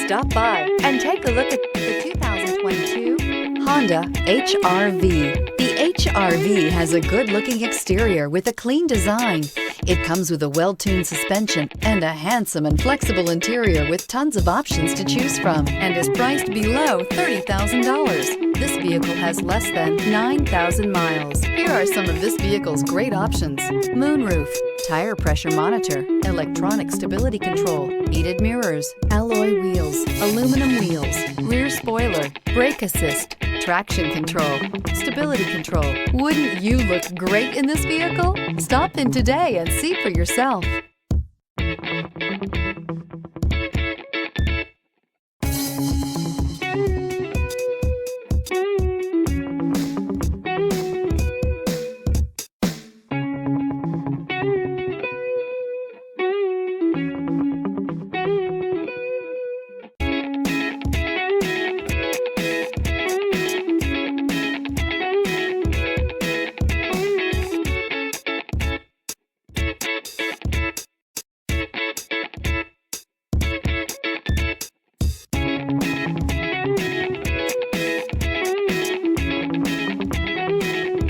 Stop by and take a look at the 2022 Honda HR-V. The HR-V has a good-looking exterior with a clean design. It comes with a well-tuned suspension and a handsome and flexible interior with tons of options to choose from, and is priced below $30,000. This vehicle has less than 9,000 miles. Here are some of this vehicle's great options: moonroof, tire pressure monitor, electronic stability control, heated mirrors, alloy wheels, aluminum wheels, rear spoiler, brake assist, traction control, stability control. Wouldn't you look great in this vehicle? Stop in today and see for yourself.